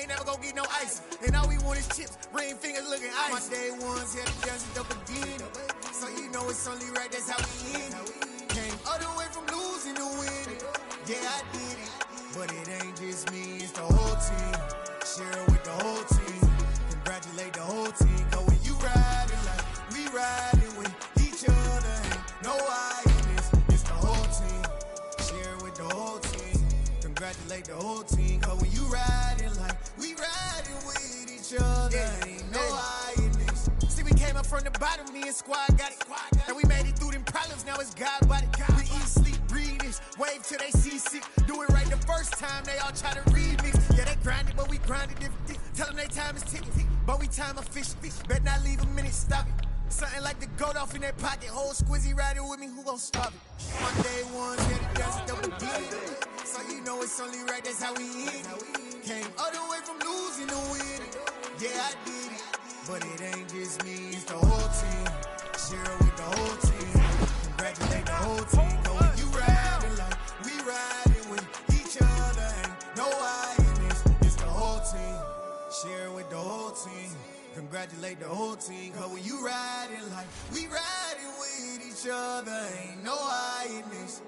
ain't never gonna get no ice. And all we want is chips, ring fingers looking ice. My day ones had to dance it up again. So you know it's only right, that's how we end it. Came all the way from losing to winning. Yeah, I did it. But it ain't just me, it's the whole team. Share it with the whole team. Congratulate the whole team. Cause when you riding like we riding with each other, ain't no I in this. It's the whole team. Share it with the whole team. Congratulate the whole team. Cause when you riding like we riding with each other, ain't no I in this. See, we came up from the bottom, me and squad got it. And we made it through them problems, now it's God body. We eat, sleep, breathe this. Wave till they see sick. Do it right the first time, they all try to remix. Yeah, they grinded, but we grinded different. Tell them they time is ticking, but we time a fish. Bet not leave a minute, stop it. Something like the goat off in their pocket. Whole squizzy riding with me, who gon' stop it? One day ones, yeah, the dance it up again. So you know it's only right, that's how we end it. Came all the way from losing to winning. Yeah, I did it. But it ain't just me, it's the whole team. Share it with the whole team. Congratulate the whole team. Cause when you riding like we riding with each other, ain't no I in this. It's the whole team. Share it with the whole team. Congratulate the whole team. Cause when you riding like we riding with each other, ain't no I in this.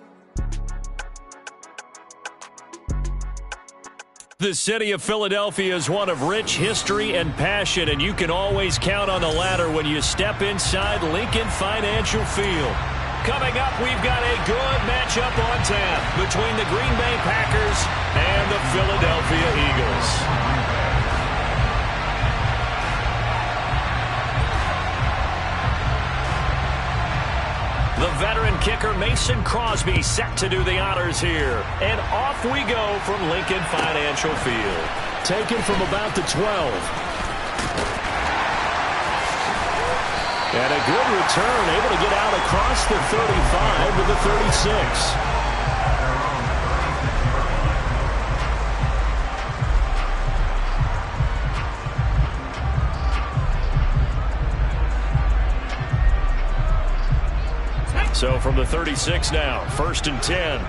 The city of Philadelphia is one of rich history and passion, and you can always count on the latter when you step inside Lincoln Financial Field. Coming up, we've got a good matchup on tap between the Green Bay Packers and the Philadelphia Eagles. The veteran kicker Mason Crosby set to do the honors here. And off we go from Lincoln Financial Field. Taken from about the 12. And a good return, able to get out across the 35 to the 36. So from the 36 now, 1st and 10.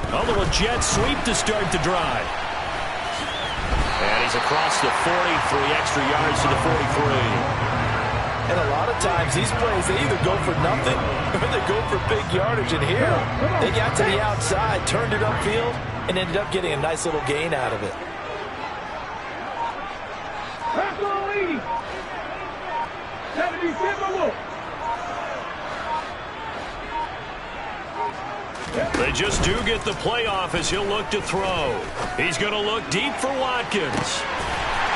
A little jet sweep to start the drive. And he's across the 40, 3 extra yards to the 43. And a lot of times these plays, they either go for nothing or they go for big yardage. And here, they got to the outside, turned it upfield, and ended up getting a nice little gain out of it. They just do get the playoff as he'll look to throw. He's going to look deep for Watkins.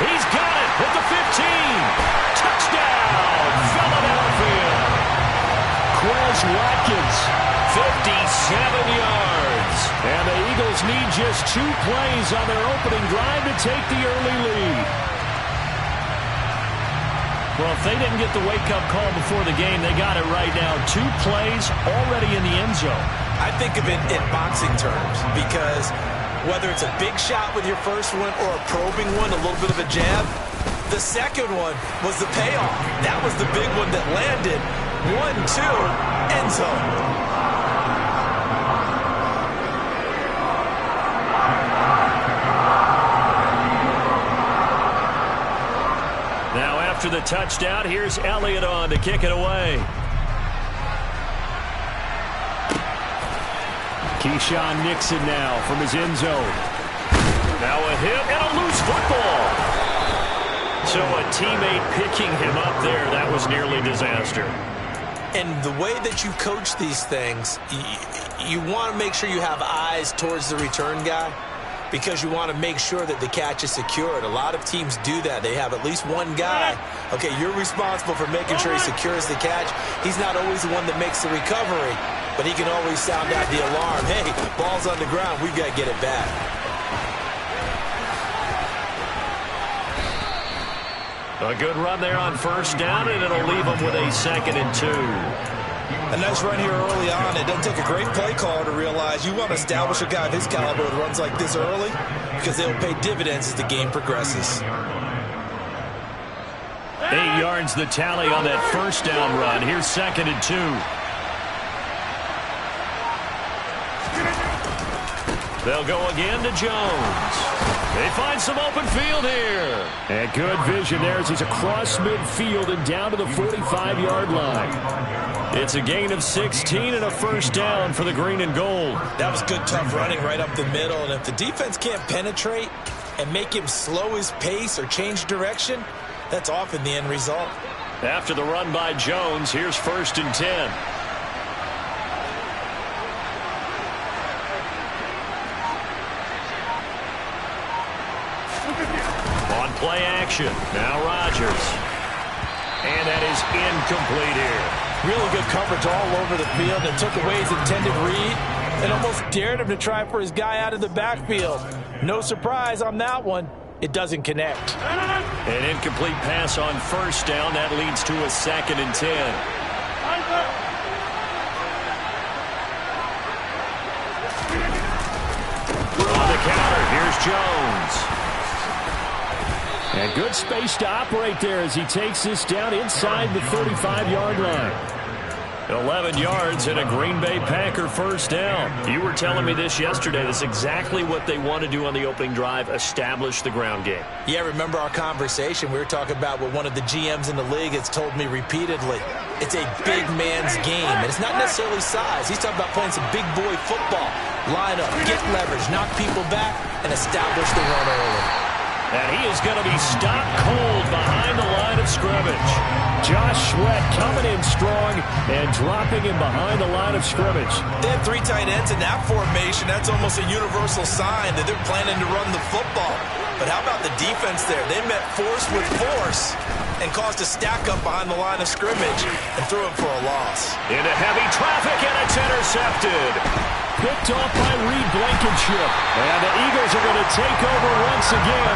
He's got it at the 15. Touchdown, Philadelphia. Quez Watkins, 57 yards. And the Eagles need just 2 plays on their opening drive to take the early lead. Well, if they didn't get the wake-up call before the game, they got it right now. 2 plays already in the end zone. I think of it in boxing terms because whether it's a big shot with your first one or a probing one, a little bit of a jab, the second one was the payoff. That was the big one that landed. 1-2, end zone. Now after the touchdown, here's Elliott on to kick it away. Keyshawn Nixon now from his end zone. Now a hit and a loose football. So a teammate picking him up there, that was nearly disaster. And the way that you coach these things, you want to make sure you have eyes towards the return guy because you want to make sure that the catch is secured. A lot of teams do that. They have at least one guy. Okay, you're responsible for making sure he secures the catch. He's not always the one that makes the recovery, but he can always sound out the alarm. Hey, ball's on the ground. We've got to get it back. A good run there on first down, and it'll leave them with a 2nd and 2. A nice run here early on. It doesn't take a great play caller to realize you want to establish a guy of his caliber with runs like this early because they'll pay dividends as the game progresses. 8 yards the tally on that first down run. Here's 2nd and 2. They'll go again to Jones. They find some open field here. And good vision there as he's across midfield and down to the 45-yard line. It's a gain of 16 and a first down for the green and gold. That was good, tough running right up the middle. And if the defense can't penetrate and make him slow his pace or change direction, that's often the end result. After the run by Jones, here's 1st and 10. On play action, now Rodgers. And that is incomplete here. Really good coverage all over the field and took away his intended read and almost dared him to try for his guy out of the backfield. No surprise on that one. It doesn't connect. An incomplete pass on 1st down. That leads to a 2nd and 10. On the counter, here's Jones. And good space to operate there as he takes this down inside the 35-yard line. 11 yards and a Green Bay Packer first down. You were telling me this yesterday. That's exactly what they want to do on the opening drive, establish the ground game. Yeah, remember our conversation? We were talking about what one of the GMs in the league has told me repeatedly. It's a big man's game, and it's not necessarily size. He's talking about playing some big boy football. Line up, get leverage, knock people back, and establish the run early. And he is going to be stopped cold behind the line of scrimmage. Josh Sweat coming in strong and dropping him behind the line of scrimmage. They had 3 tight ends in that formation. That's almost a universal sign that they're planning to run the football. But how about the defense there? They met force with force and caused a stack up behind the line of scrimmage and threw him for a loss. Into heavy traffic, and it's intercepted. Picked off by Reed Blankenship. And the Eagles are going to take over once again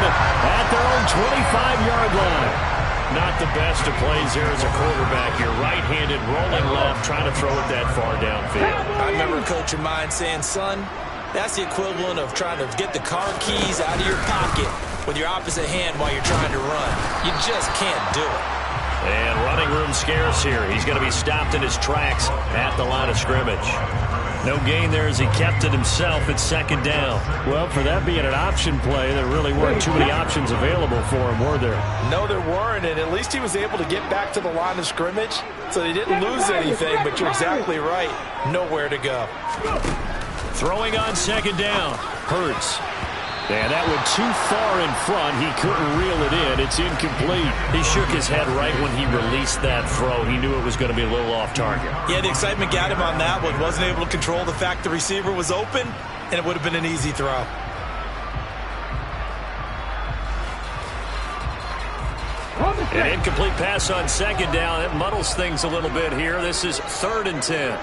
at their own 25-yard line. Not the best of plays there as a quarterback. You're right-handed, rolling left, trying to throw it that far downfield. I remember a coach of mine saying, son, that's the equivalent of trying to get the car keys out of your pocket with your opposite hand while you're trying to run. You just can't do it. And running room scarce here. He's going to be stopped in his tracks at the line of scrimmage. No gain there as he kept it himself at 2nd down. Well, for that being an option play, there really weren't too many options available for him, were there? No, there weren't, and at least he was able to get back to the line of scrimmage, so he didn't lose anything, but you're exactly right. Nowhere to go. Throwing on 2nd down. Hurts. And that went too far in front. He couldn't reel it in. It's incomplete. He shook his head right when he released that throw. He knew it was going to be a little off target. Yeah, the excitement got him on that one. Wasn't able to control the fact the receiver was open, and it would have been an easy throw. An incomplete pass on 2nd down. It muddles things a little bit here. This is 3rd and 10.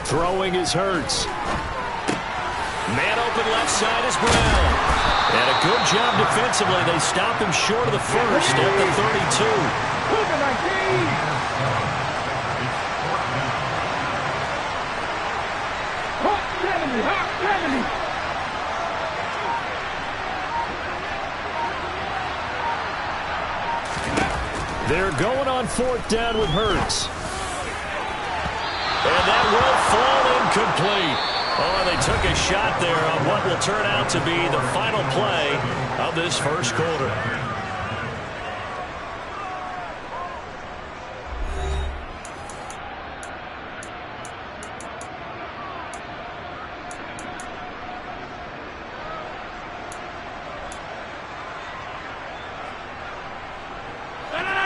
Throwing is Hurts. Man open left side is Brown. And a good job defensively. They stop him short of the first at the 32. They're going on 4th down with Hurts. And that will fall incomplete. Oh, they took a shot there on what will turn out to be the final play of this first quarter.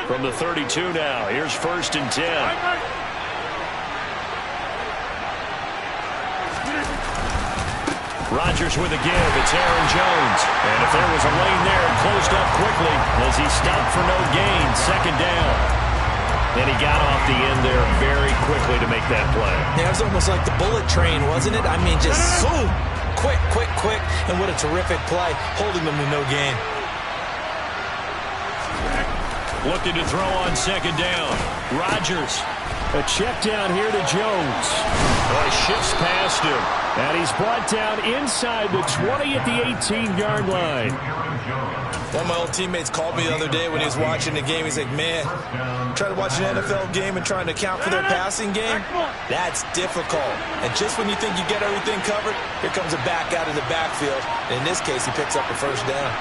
From the 32 now, here's 1st and 10. Rodgers with a give. It's Aaron Jones. And if there was a lane there, it closed up quickly as he stopped for no gain. 2nd down. And he got off the end there very quickly to make that play. Yeah, it was almost like the bullet train, wasn't it? I mean, just zoom. Quick, quick, quick. And what a terrific play, holding them to no gain. Looking to throw on 2nd down. Rodgers. A check down here to Jones. Boy, shifts past him. And he's brought down inside the 20 at the 18-yard line. One of my old teammates called me the other day when he was watching the game. He's like, man, trying to watch an NFL game and trying to account for their passing game, that's difficult. And just when you think you get everything covered, here comes a back out of the backfield. And in this case, he picks up a first down.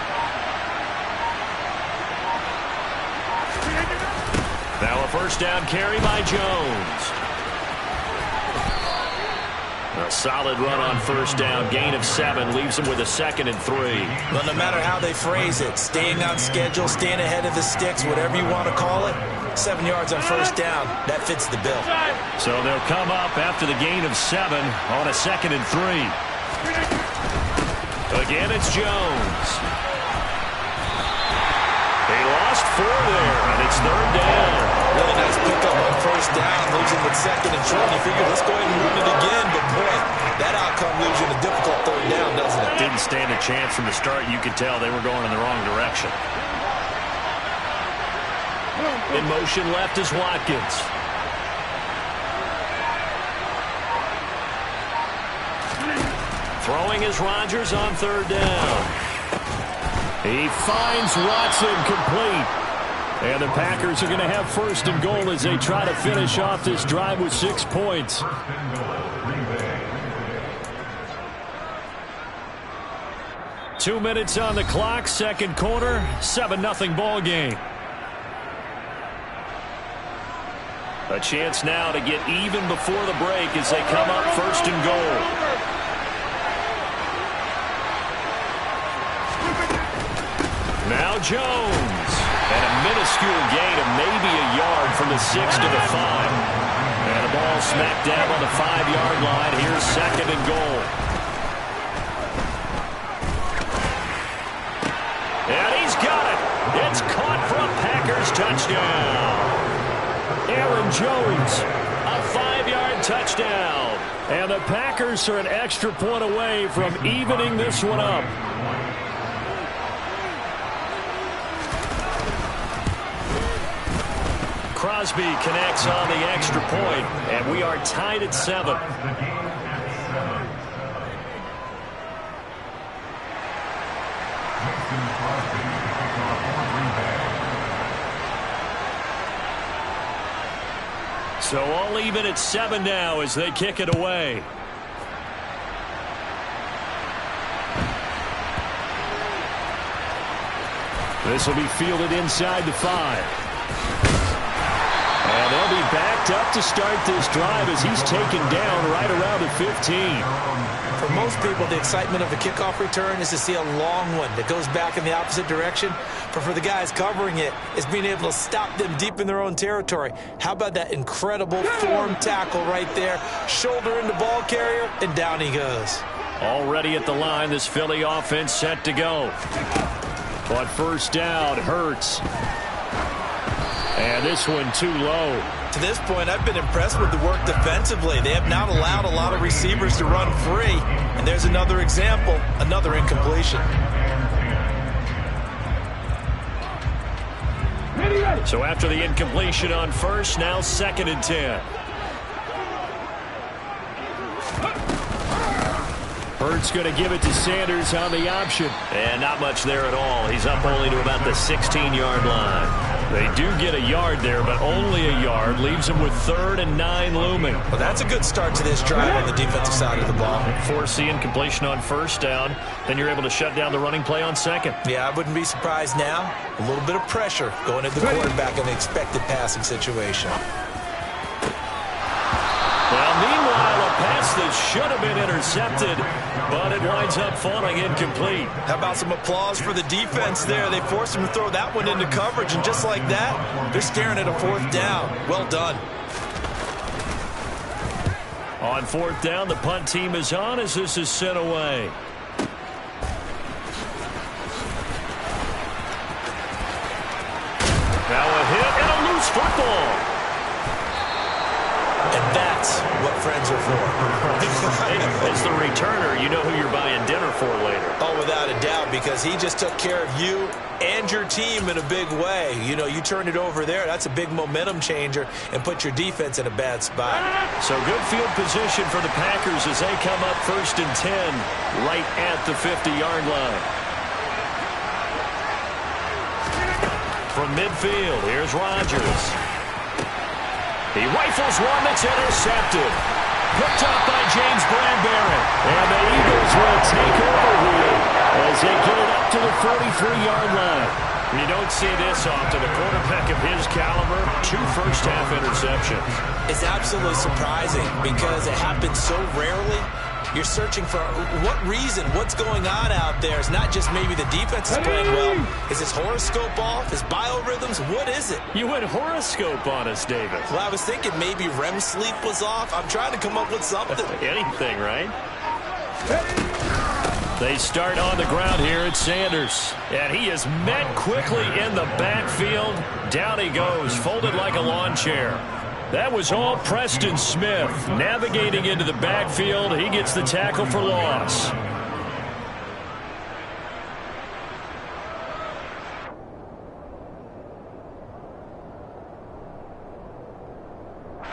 Now a first down carry by Jones. A solid run on first down. Gain of 7 leaves him with a 2nd and 3. But no matter how they phrase it, staying on schedule, staying ahead of the sticks, whatever you want to call it, 7 yards on first down, that fits the bill. So they'll come up after the gain of 7 on a 2nd and 3. Again, it's Jones. He lost 4 there, and it's 3rd down. Really nice pickup on first down. Leaves him with 2nd and short. You figure, let's go ahead and run it again. But, boy, that outcome leaves you in a difficult 3rd down, doesn't it? Didn't stand a chance from the start. You could tell they were going in the wrong direction. In motion left is Watkins. Throwing is Rodgers on 3rd down. He finds Watson complete. And the Packers are going to have 1st and goal as they try to finish off this drive with 6 points. Two minutes on the clock, 2nd quarter, 7-0 ball game. A chance now to get even before the break as they come up 1st and goal. Now Jones. And a minuscule gain of maybe a yard from the 6 to the 5. And the ball smacked down on the 5-yard line. Here's 2nd and goal. And he's got it. It's caught for a Packers touchdown. Aaron Jones. A 5-yard touchdown. And the Packers are an extra point away from evening this one up. Crosby connects on the extra point, and we are tied at 7. So all even at 7 now as they kick it away. This will be fielded inside the 5. And they'll be backed up to start this drive as he's taken down right around the 15. For most people, the excitement of a kickoff return is to see a long one that goes back in the opposite direction. But for the guys covering it, it's being able to stop them deep in their own territory. How about that incredible form tackle right there? Shoulder in the ball carrier, and down he goes. Already at the line, this Philly offense set to go. But first down, Hurts. And this one too low. To this point, I've been impressed with the work defensively. They have not allowed a lot of receivers to run free. And there's another example, another incompletion. So after the incompletion on first, now 2nd and 10. Hurts going to give it to Sanders on the option. And not much there at all. He's up only to about the 16-yard line. They do get a yard there, but only a yard. Leaves them with 3rd and 9 looming. Well, that's a good start to this drive on the defensive side of the ball. Force the incompletion on first down. Then you're able to shut down the running play on 2nd. Yeah, I wouldn't be surprised now. A little bit of pressure going at the quarterback in an expected passing situation. Well, meanwhile, a pass that should have been intercepted, but it winds up falling incomplete. How about some applause for the defense there? They forced him to throw that one into coverage, and just like that, they're staring at a 4th down. Well done. On 4th down, the punt team is on as this is sent away. Now a hit and a loose football. And that's what friends are for. As the returner, you know who you're buying dinner for later. Oh, without a doubt, because he just took care of you and your team in a big way. You know, you turned it over there. That's a big momentum changer and put your defense in a bad spot. So good field position for the Packers as they come up 1st and 10 right at the 50-yard line. From midfield, here's Rodgers. He rifles one that's intercepted. Picked up by James Bradbury. And the Eagles will take over here as they get it up to the 43-yard line. You don't see this often. A quarterback of his caliber, 2 first-half interceptions. It's absolutely surprising because it happens so rarely. You're searching for what reason, what's going on out there. It's not just maybe the defense is playing well. Is his horoscope off? His biorhythms? What is it? You went horoscope on us, Davis. Well, I was thinking maybe REM sleep was off. I'm trying to come up with something. Anything, right? They start on the ground here at Sanders. And he is met quickly in the backfield. Down he goes, folded like a lawn chair. That was all Preston Smith. Navigating into the backfield, he gets the tackle for loss.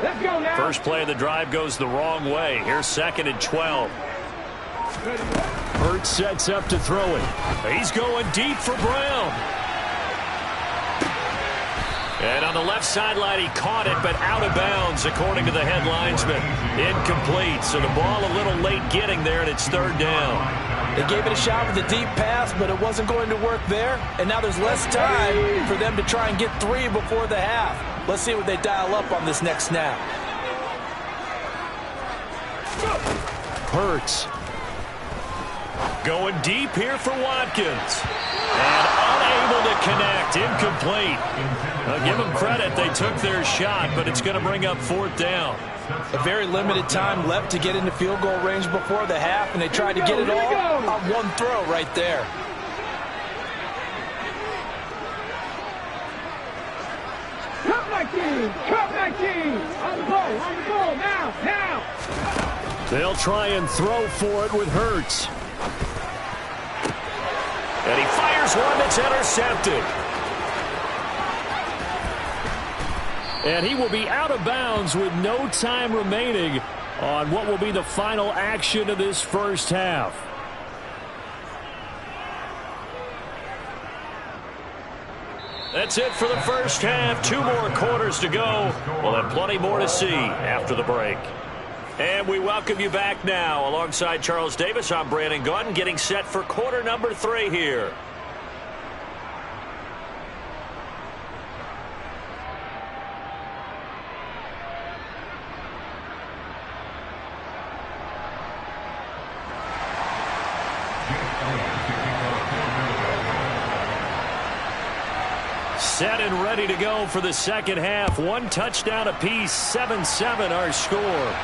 Let's go now. First play of the drive goes the wrong way. Here's 2nd and 12. Hurts sets up to throw it. He's going deep for Brown. And on the left sideline, he caught it, but out of bounds, according to the head linesman. Incomplete, so the ball a little late getting there, and it's 3rd down. They gave it a shot with a deep pass, but it wasn't going to work there. And now there's less time for them to try and get 3 before the half. Let's see what they dial up on this next snap. Hurts. Going deep here for Watkins. And unable to connect. Incomplete. Give them credit. They took their shot, but it's going to bring up 4th down. A very limited time left to get into field goal range before the half, and they tried to get it all on one throw right there. Cut my team. Cut my team. On the ball, now. They'll try and throw for it with Hurts. And he fires one that's intercepted. And he will be out of bounds with no time remaining on what will be the final action of this first half. That's it for the first half. 2 more quarters to go. We'll have plenty more to see after the break. And we welcome you back now. Alongside Charles Davis, I'm Brandon Gaudin, getting set for quarter number 3 here. Set and ready to go for the second half. 1 touchdown apiece, 7-7 our score.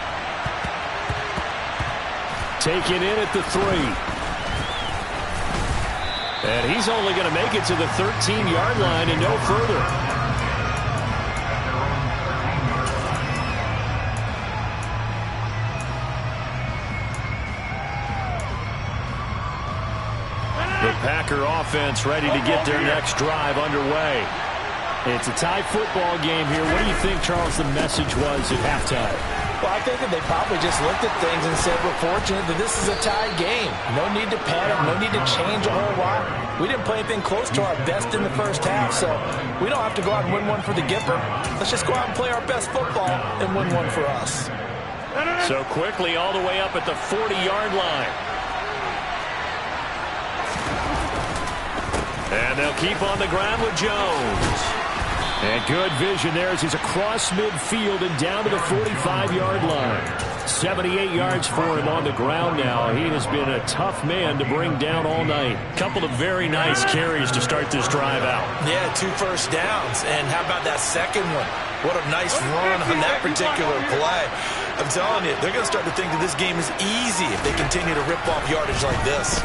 Taken in at the 3. And he's only going to make it to the 13-yard line and no further. The Packer offense ready to get their next drive underway. It's a tie football game here. What do you think, Charles, the message was at halftime? Well, I think that they probably just looked at things and said, we're fortunate that this is a tied game. No need to panic, no need to change a whole lot. We didn't play anything close to our best in the first half, so we don't have to go out and win one for the Gipper. Let's just go out and play our best football and win one for us. So quickly all the way up at the 40-yard line. And they'll keep on the ground with Jones. And good vision there as he's across midfield and down to the 45-yard line. 78 yards for him on the ground now. He has been a tough man to bring down all night. Couple of very nice carries to start this drive out. Yeah, 2 first downs. And how about that second one? What a nice run on that particular play. I'm telling you, they're going to start to think that this game is easy if they continue to rip off yardage like this.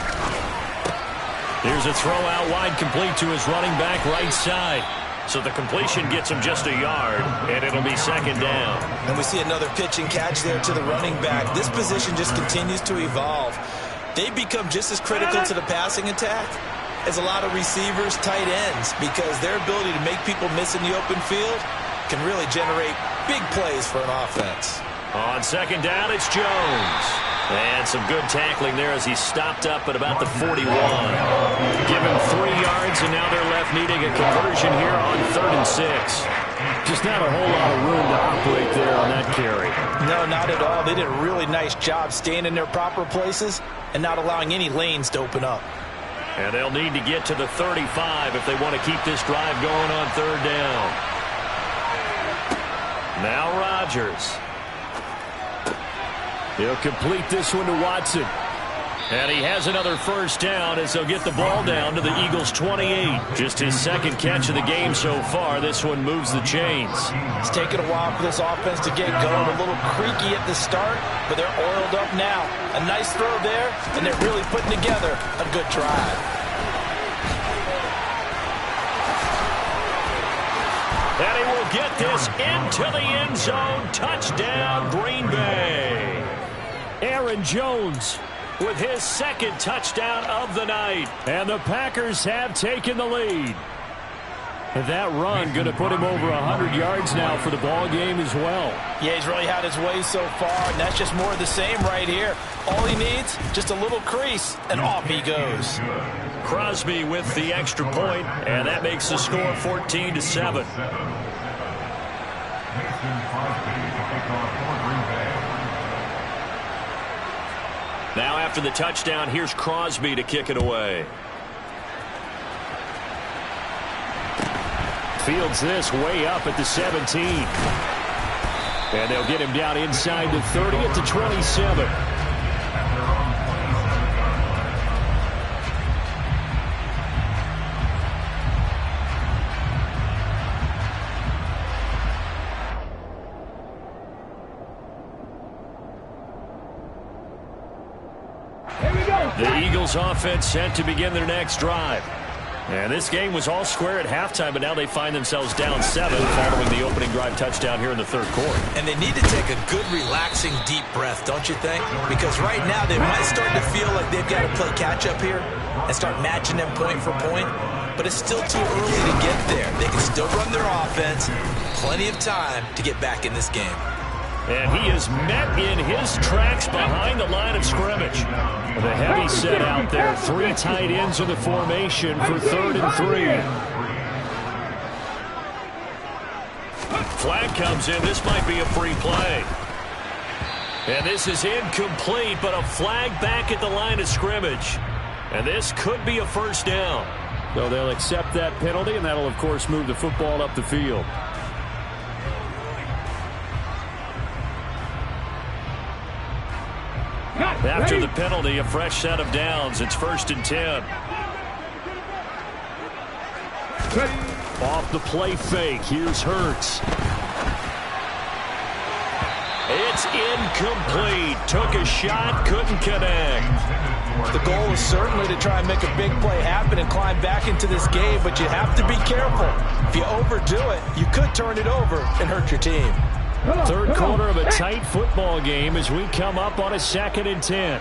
Here's a throw out wide, complete to his running back right side. So the completion gets him just a yard, and it'll be second down. And we see another pitch and catch there to the running back. This position just continues to evolve. They become just as critical to the passing attack as a lot of receivers, tight ends, because their ability to make people miss in the open field can really generate big plays for an offense. On second down, it's Jones. And some good tackling there as he stopped up at about the 41. Give him 3 yards, and now they're left needing a conversion here on 3rd and 6. Just not a whole lot of room to operate there on that carry. No, not at all. They did a really nice job staying in their proper places and not allowing any lanes to open up. And they'll need to get to the 35 if they want to keep this drive going on 3rd down. Now Rodgers. He'll complete this one to Watson. And he has another first down as they'll get the ball down to the Eagles' 28. Just his second catch of the game so far. This one moves the chains. It's taken a while for this offense to get going. A little creaky at the start, but they're oiled up now. A nice throw there, and they're really putting together a good drive. And he will get this into the end zone. Touchdown, Green Bay. Aaron Jones with his second touchdown of the night. And the Packers have taken the lead. That run going to put him over 100 yards now for the ball game as well. Yeah, he's really had his way so far, and that's just more of the same right here. All he needs, just a little crease, and off he goes. Crosby with the extra point, and that makes the score 14-7. Now after the touchdown, here's Crosby to kick it away. Fields this way up at the 17. And they'll get him down inside the 30 at the 27. The Eagles offense set to begin their next drive. And this game was all square at halftime, but now they find themselves down 7 following the opening drive touchdown here in the 3rd quarter. And they need to take a good, relaxing, deep breath, don't you think? Because right now they might start to feel like they've got to play catch-up here and start matching them point for point. But it's still too early to get there. They can still run their offense. Plenty of time to get back in this game. And he is met in his tracks behind the line of scrimmage. The heavy set out there. 3 tight ends in the formation for 3rd and 3. Flag comes in. This might be a free play. And this is incomplete, but a flag back at the line of scrimmage. And this could be a first down. So they'll accept that penalty, and that'll, of course, move the football up the field. After the penalty, a fresh set of downs. It's 1st and 10. Off the play fake. Here's Hurts. It's incomplete. Took a shot, couldn't connect. The goal is certainly to try and make a big play happen and climb back into this game, but you have to be careful. If you overdo it, you could turn it over and hurt your team. 3rd quarter of a tight football game as we come up on a 2nd and 10.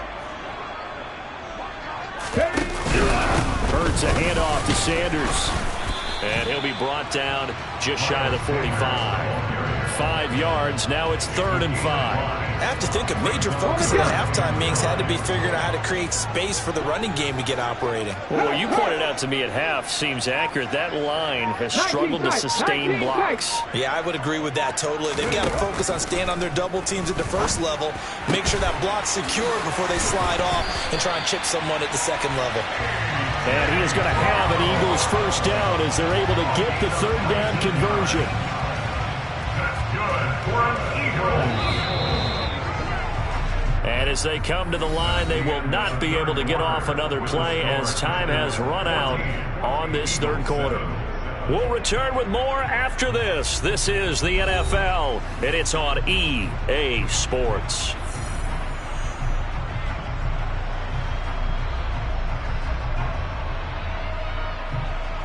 Hurts a handoff to Sanders. And he'll be brought down just shy of the 45. 5 yards. Now it's 3rd and 5. I have to think a major focus at halftime means had to be figuring out how to create space for the running game to get operating. Well, what you pointed out to me at half seems accurate. That line has struggled to sustain blocks. Yeah, I would agree with that totally. They've got to focus on staying on their double teams at the first level, make sure that block's secure before they slide off and try and chip someone at the 2nd level. And he is going to have an Eagles first down as they're able to get the 3rd down conversion. And as they come to the line, they will not be able to get off another play as time has run out on this 3rd quarter. We'll return with more after this. This is the NFL, and it's on EA Sports.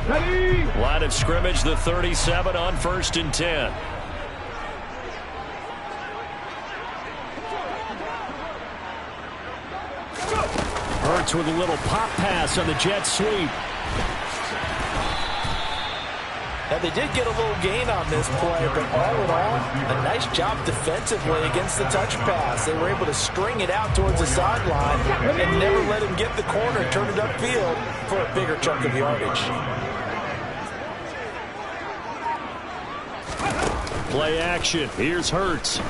Ready? Line of scrimmage, the 37 on 1st and 10. Hurts with a little pop pass on the jet sweep. Now, they did get a little gain on this play, but all in all, a nice job defensively against the touch pass. They were able to string it out towards the sideline and never let him get the corner and turn it upfield for a bigger chunk of yardage. Play action. Here's Hurts. Oh,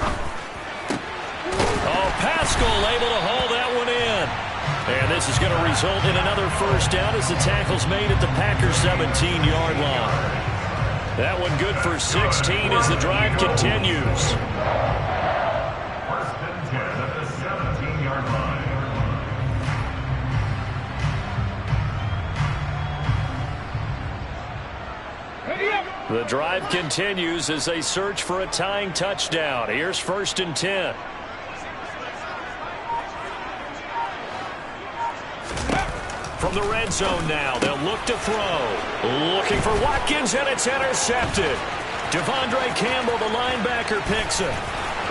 Pascal able to haul that one in. And this is going to result in another first down as the tackle's made at the Packers' 17-yard line. That one good for 16 as the drive continues. First and 10 at the 17-yard line. The drive continues as they search for a tying touchdown. Here's 1st and 10. From the red zone now, they'll look to throw. Looking for Watkins, and it's intercepted. Devondre Campbell, the linebacker, picks it.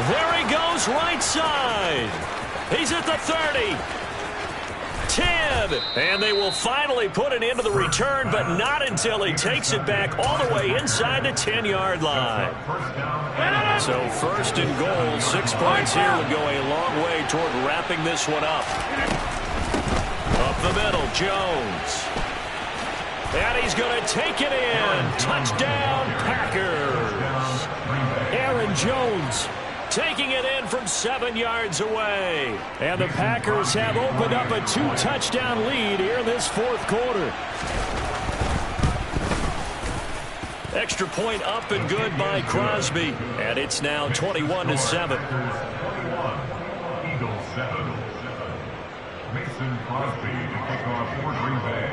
There he goes, right side. He's at the 30. 10. And they will finally put an end to the return, but not until he takes it back all the way inside the 10-yard line. So 1st and goal, 6 points here would go a long way toward wrapping this one up. Up the middle, Jones. And he's going to take it in. Touchdown, Packers. Aaron Jones taking it in from 7 yards away. And the Packers have opened up a 2-touchdown lead here in this 4th quarter. Extra point up and good by Crosby. And it's now 21-7. Eagles 7. Mason Crosby to kick off for Green Bay.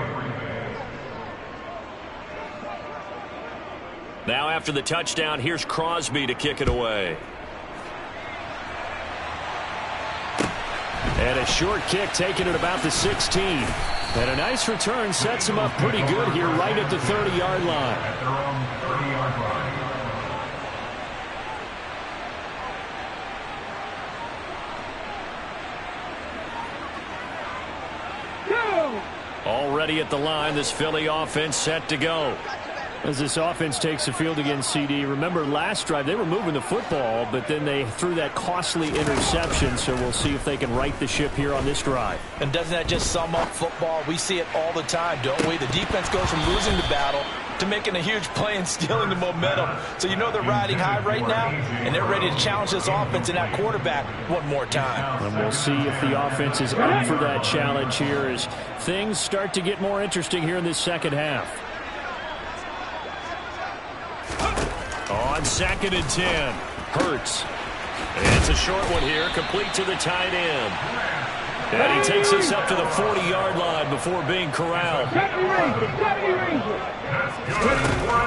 Now after the touchdown, here's Crosby to kick it away. And a short kick taken at about the 16. And a nice return sets him up pretty good here right at the 30-yard line. At their own 30-yard line. Already at the line, this Philly offense set to go. As this offense takes the field against CD, remember last drive they were moving the football, but then they threw that costly interception, so we'll see if they can right the ship here on this drive. And doesn't that just sum up football? We see it all the time, don't we? The defense goes from losing the battle to making a huge play and stealing the momentum. So you know they're riding high right now, and they're ready to challenge this offense and that quarterback one more time. And we'll see if the offense is up for that challenge here as things start to get more interesting here in this second half. On 2nd and 10, Hurts. It's a short one here, complete to the tight end. And he takes us up to the 40-yard line before being corralled.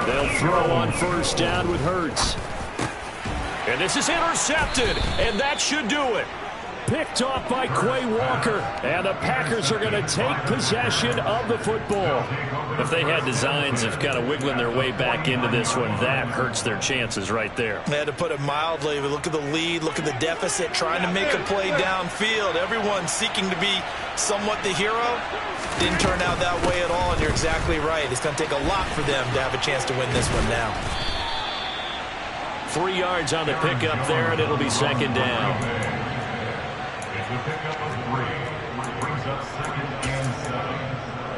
They'll throw on 1st down with Hurts. And this is intercepted, and that should do it. Picked off by Quay Walker, and the Packers are going to take possession of the football. If they had designs of kind of wiggling their way back into this one, that hurts their chances right there. They had to put it mildly. Look at the lead, look at the deficit, trying to make a play downfield. Everyone seeking to be somewhat the hero. Didn't turn out that way at all, and you're exactly right. It's going to take a lot for them to have a chance to win this one now. 3 yards on the pickup there, and it'll be 2nd down. It's a pickup of 3. Brings up 2nd and 7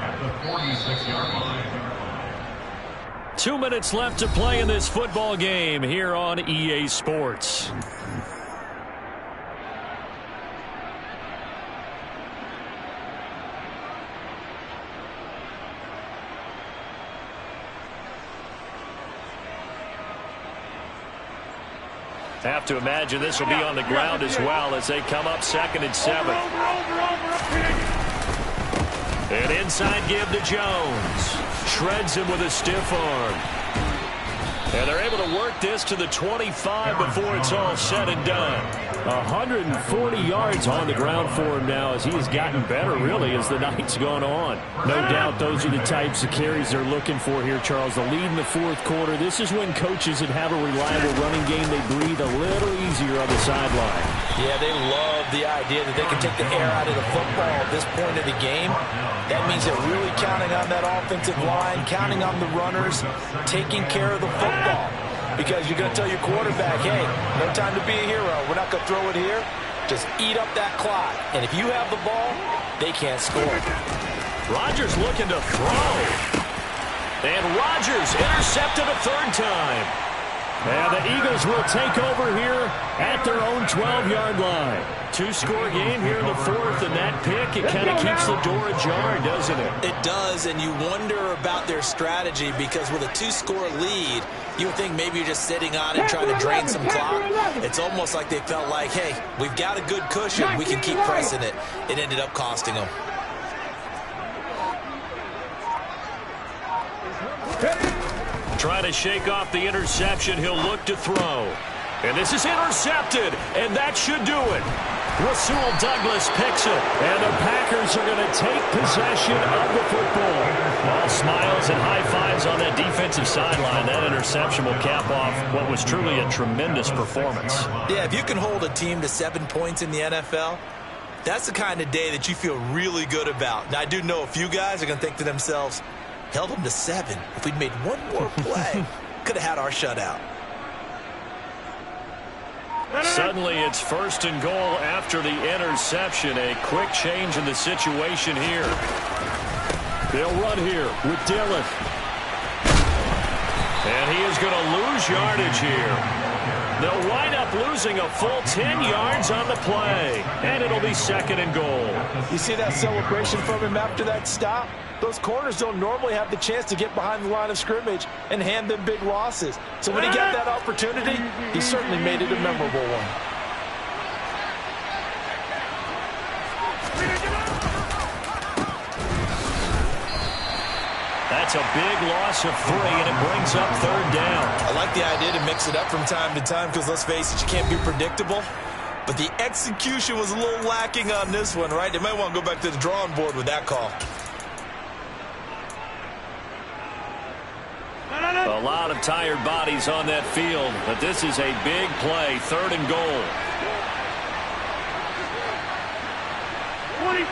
at the 46-yard line. 2 minutes left to play in this football game here on EA Sports. Have to imagine this will be on the ground as well as they come up 2nd and 7. An inside give to Jones. Shreds him with a stiff arm. And they're able to work this to the 25 before it's all said and done. 140 yards on the ground for him now as he has gotten better, really, as the night's gone on. No doubt those are the types of carries they're looking for here, Charles. The lead in the fourth quarter. This is when coaches that have a reliable running game, they breathe a little easier on the sideline. Yeah, they love the idea that they can take the air out of the football at this point of the game. That means they're really counting on that offensive line, counting on the runners, taking care of the football. Because you're going to tell your quarterback, hey, no time to be a hero. We're not going to throw it here. Just eat up that clock. And if you have the ball, they can't score. Rodgers looking to throw. And Rodgers intercepted a third time. And the Eagles will take over here at their own 12-yard line. Two-score game here in the fourth, and that pick, it kind of keeps the door ajar, doesn't it? It does, and you wonder about their strategy because with a two-score lead, you would think maybe you're just sitting on it trying to drain some clock. It's almost like they felt like, hey, we've got a good cushion. We can keep pressing it. It ended up costing them. Trying to shake off the interception. He'll look to throw. And this is intercepted, and that should do it. Rasul Douglas picks it. And the Packers are going to take possession of the football. All smiles and high fives on that defensive sideline. That interception will cap off what was truly a tremendous performance. Yeah, if you can hold a team to 7 points in the NFL, that's the kind of day that you feel really good about. Now, I do know a few guys are going to think to themselves, held them to 7. If we'd made one more play, could have had our shutout. Suddenly it's first and goal after the interception. A quick change in the situation here. They'll run here with Dillon. And he is going to lose yardage here. They'll wind up losing a full 10 yards on the play. And it'll be second and goal. You see that celebration from him after that stop? Those corners don't normally have the chance to get behind the line of scrimmage and hand them big losses. So when he got that opportunity, he certainly made it a memorable one. That's a big loss of 3, and it brings up third down. I like the idea to mix it up from time to time because, let's face it, you can't be predictable. But the execution was a little lacking on this one, right? They might want to go back to the drawing board with that call. A lot of tired bodies on that field, but this is a big play, third and goal. 26.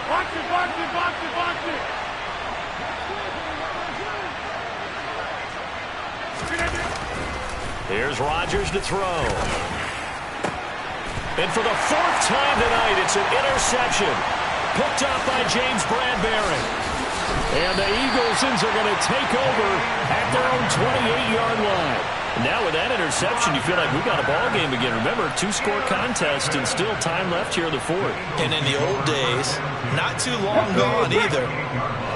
Box it, box it, box it, box it. Here's Rodgers to throw. And for the 4th time tonight, it's an interception. Picked up by James Bradbury. And the Eaglesons are going to take over at their own 28-yard line. Now with that interception, you feel like we got a ball game again. Remember, 2-score contest and still time left here in the fourth. And in the old days, not too long gone either.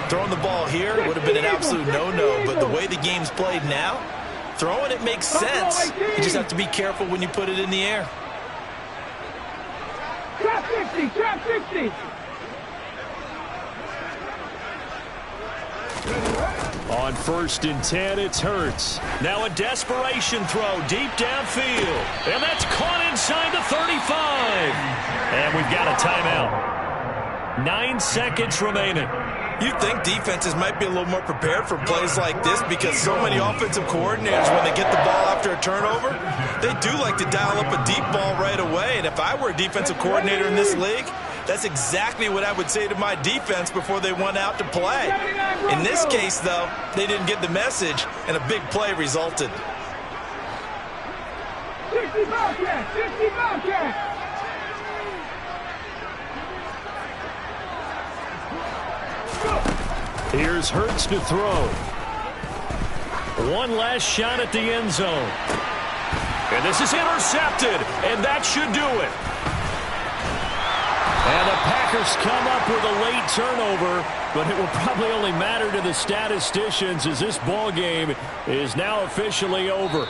Throwing the ball here would have been an absolute no-no. But the way the game's played now, throwing it makes sense. You just have to be careful when you put it in the air. Trap 60, trap 60. On 1st and 10, it's Hurts. Now a desperation throw deep downfield. And that's caught inside the 35. And we've got a timeout. 9 seconds remaining. You'd think defenses might be a little more prepared for plays like this because so many offensive coordinators, when they get the ball after a turnover, they do like to dial up a deep ball right away. And if I were a defensive coordinator in this league, that's exactly what I would say to my defense before they went out to play. In this case, though, they didn't get the message, and a big play resulted. 60 Bobcat, 60 Bobcat. Here's Hurts to throw. One last shot at the end zone. And this is intercepted, and that should do it. And the Packers come up with a late turnover, but it will probably only matter to the statisticians as this ball game is now officially over.